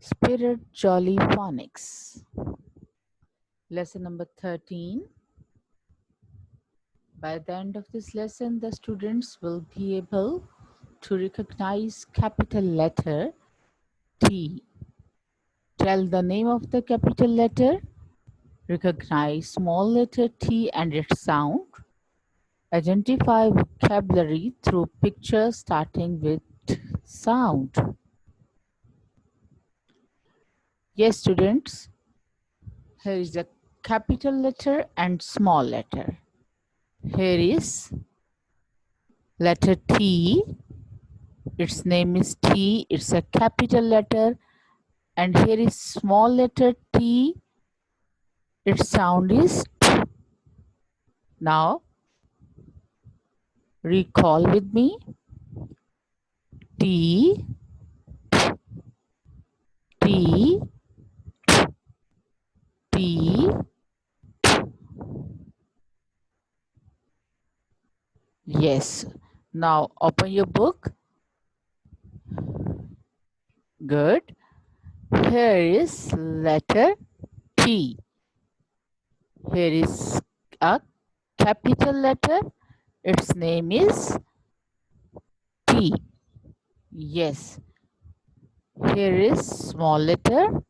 Spirit Jolly Phonics. Lesson number 13. By the end of this lesson, the students will be able to recognize capital letter T. Tell the name of the capital letter. Recognize small letter T and its sound. Identify vocabulary through pictures starting with sound. Yes, students, here is a capital letter and small letter. Here is letter T. Its name is T. It's a capital letter. And here is small letter T. Its sound is T. Now, recall with me. T, T, T. Yes. Now, open your book. Good. Here is letter T. Here is a capital letter. Its name is T. Yes. Here is small letter.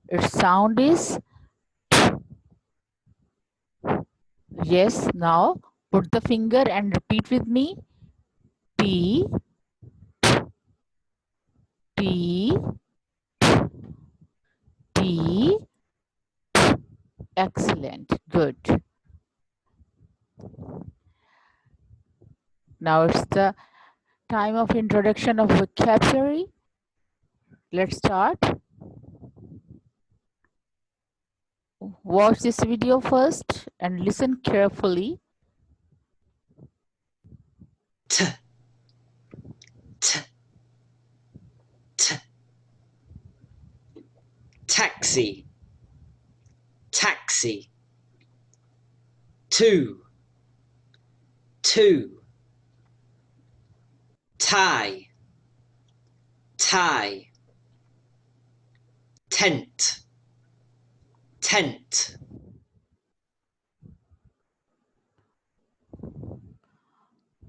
Its sound is yes. Now put the finger and repeat with me. T, T, T. Excellent. Good. Now it's the time of introduction of vocabulary. Let's start. Watch this video first and listen carefully. T, t, t. Taxi, taxi. Two, two. Tie, tie. Tent, tent.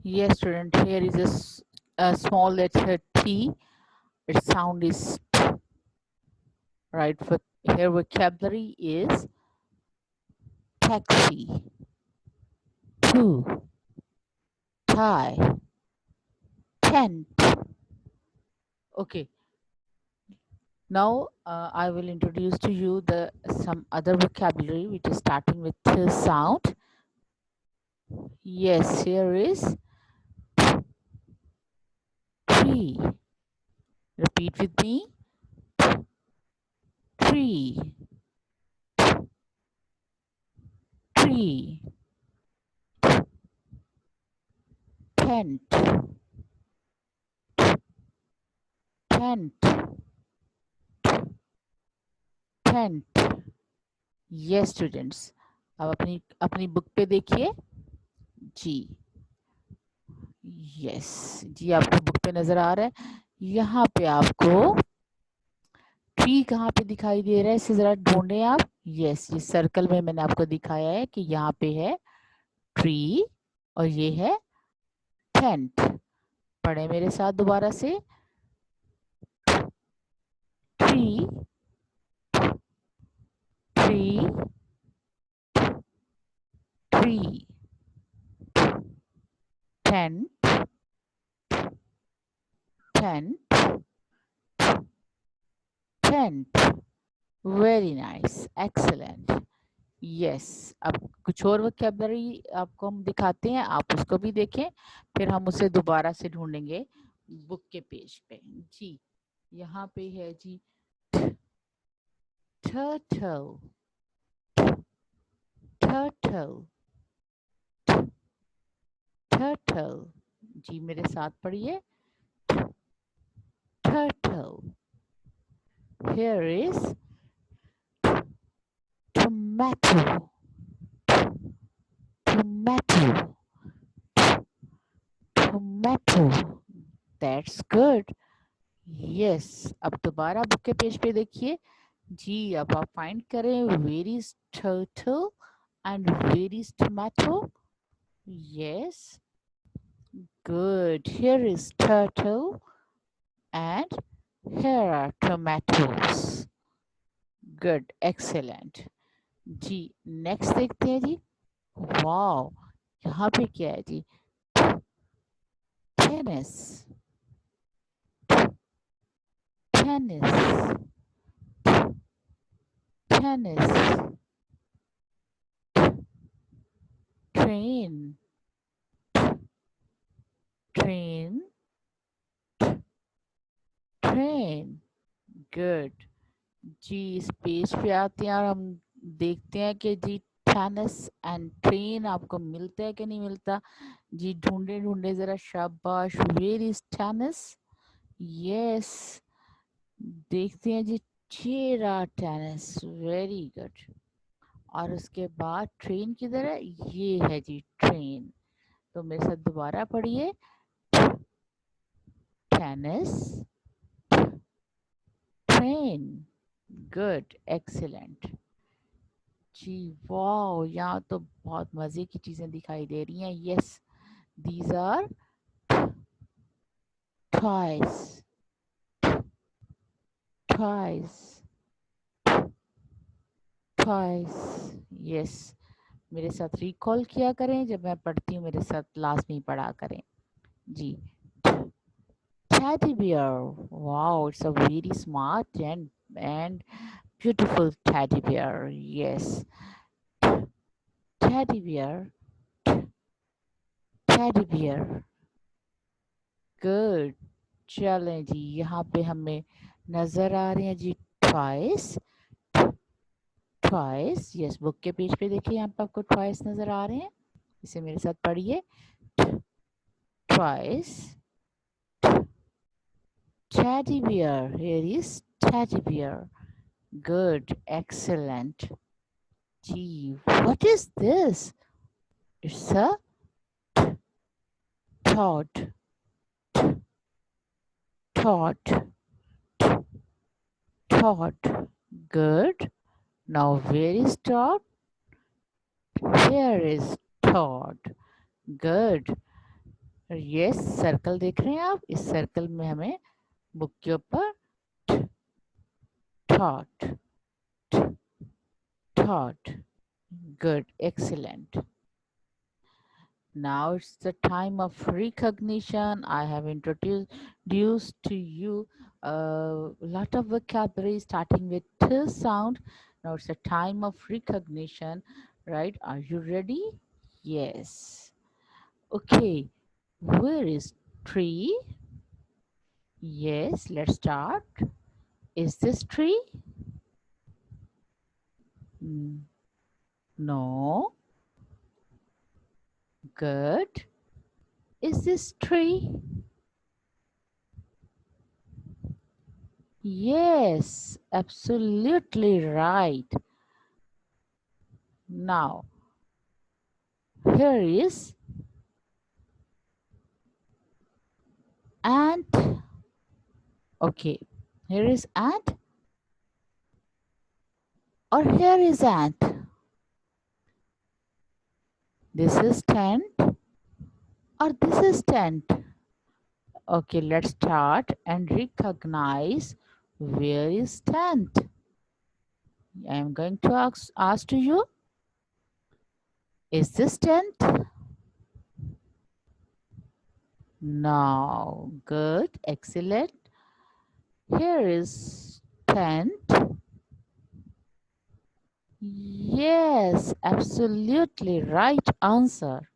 Yes, student, here is a small letter T. Its sound is T. Right. Here vocabulary is taxi, two, tie, tent. Okay. Now I will introduce to you some other vocabulary which is starting with the sound. Yes, here is tree. Repeat with me. Tree, tree. Tent, tent, tent. Yes, students. अब अपनी book पे देखिए जी. Yes जी, आपको book पे नजर आ रहा है. यहाँ पे आपको ट्री कहाँ पे दिखाई दे रहा है, इसे जरा ढूंढें आप. यस, ये सर्कल में मैंने आपको दिखाया है कि यहाँ पे है ट्री और ये है टेंट. पढ़े मेरे साथ दोबारा से. Tree, tree, tree. Tent, tent, tent. Very nice, excellent. Yes, अब कुछ और वोकैबुलरी आपको हम दिखाते हैं, आप उसको भी देखें, फिर हम उसे दोबारा से ढूंढेंगे बुक के पेज पे जी. यहाँ पे है जी टर्टल, टर्टल, टर्टल. जी मेरे साथ पढ़िए. Turtle. Here is tomato, tomato, tomato. That's good. Yes, अब दोबारा बुक के पेज पे देखिए जी। अब आप फाइंड करें where is turtle and where is tomato. Yes, good. Here is turtle and here are tomatoes. Good, excellent. जी, नेक्स्ट देखते हैं जी। वाओ, यहाँ पे क्या है जी? Tennis, tennis, tennis, train, train, train. Good जी। इस पेज पे आते हैं और हम देखते हैं कि जी टेनिस एंड ट्रेन आपको मिलता है कि नहीं मिलता। जी ढूंढे ढूंढे जरा, शाबाश। Where is tennis? यस, देखते हैं जी। चेरा टेनिस, वेरी गुड। और उसके बाद ट्रेन किधर है? ये है जी ट्रेन। तो मेरे साथ दोबारा पढ़िए, टेनिस, ट्रेन। गुड, एक्सीलेंट जी। वाओ, यहाँ तो बहुत मजे की चीजें दिखाई दे रही हैं। Yes, these are toys, toys, toys. Yes, मेरे साथ रिकॉल किया करें, जब मैं पढ़ती हूँ मेरे साथ लाजमी पढ़ा करें जी। Teddy bear. Wow, it's a very smart and beautiful teddy bear. Yes, teddy bear, teddy bear. Good. चलें जी, यहाँ पे हमें नजर आ रहे हैं जी twice, twice। यस, बुक के पेज पे देखिए, यहाँ पे आपको twice नजर आ रहे हैं। इसे मेरे साथ पढ़िए, twice, teddy bear. Here is teddy bear. Good, excellent. Gee, what is this? It's a thought, thought, thought. Good. Now where is thought? Here is thought. Good. Yes, circle देख रहे हैं आप? इस सर्कल में हमें बुक के ऊपर thought, thought. Good, excellent. Now it's the time of recognition. I have introduced to you a lot of vocabulary starting with T sound. Now it's the time of recognition, right? Are you ready? Yes. Okay. Where is tree? Yes, let's start. Is this tree? Mm, no. Good. Is this tree? Yes, absolutely right. Now, here is ant. Okay, here is ant or here is ant. This is tent or this is tent. Okay, let's start and recognize where is tent. I am going to ask to you, is this tent? No. Good, excellent. Here is tent. Yes, absolutely right answer.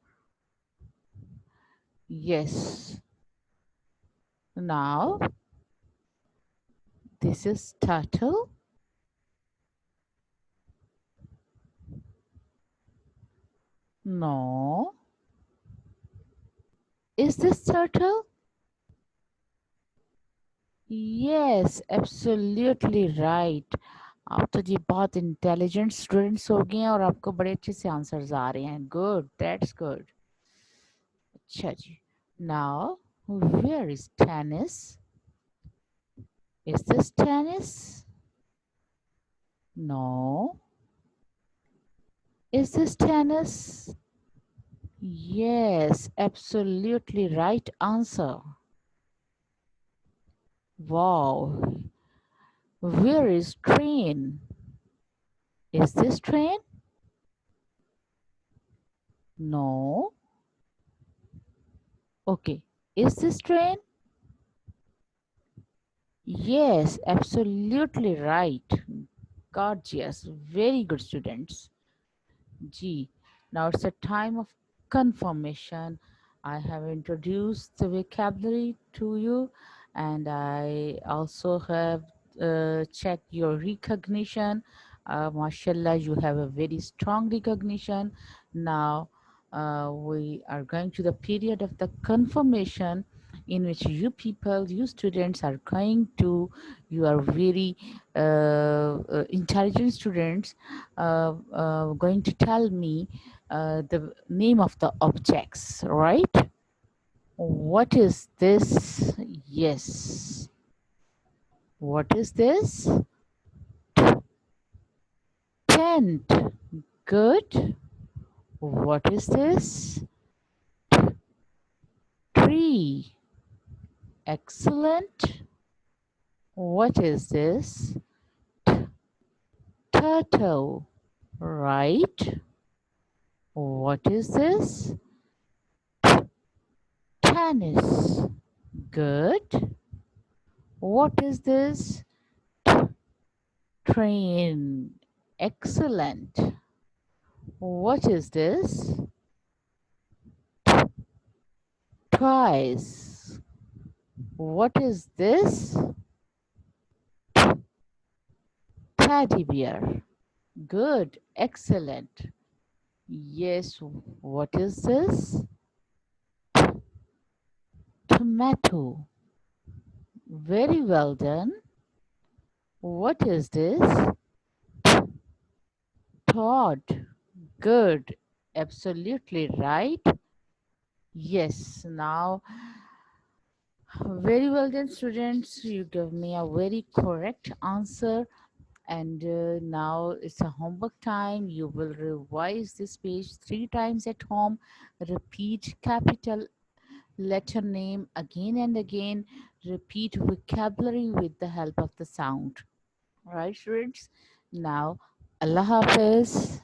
Yes. Now, this is turtle. No. Is this turtle? Yes, absolutely right. आप तो जी बहुत intelligent students हो गए हैं और आपको बड़े अच्छे से आंसर्स आ रहे हैं। Good, that's good. अच्छा जी। Now where is tennis? Is this tennis? No. Is this tennis? Yes, absolutely right answer. Wow. Where is train? Is this train? No. Okay. Is this train? Yes, absolutely right. Gorgeous. Very good students. G. Now it's a time of confirmation. I have introduced the vocabulary to you, and I also have checked your recognition. Mashallah, you have a very strong recognition. Now we are going to the period of the confirmation, in which you people, you students, are going to, you are very intelligent students, going to tell me the name of the objects, right? What is this? Yes. What is this? Tent. Good. What is this? Tree. Excellent. What is this? Turtle. Right. What is this? Tennis. Good. What is this? Train. Excellent. What is this? Twice. What is this? Teddy bear. Good. Excellent. Yes. What is this? Tomato. Very well done. What is this? Todd. Good. Absolutely right. Yes. Now, very well done, students. You gave me a very correct answer. And now it's a homework time. You will revise this page 3 times at home. Repeat capital letter name again and again. Repeat vocabulary with the help of the sound. Right, students? Now, Allah Hafiz.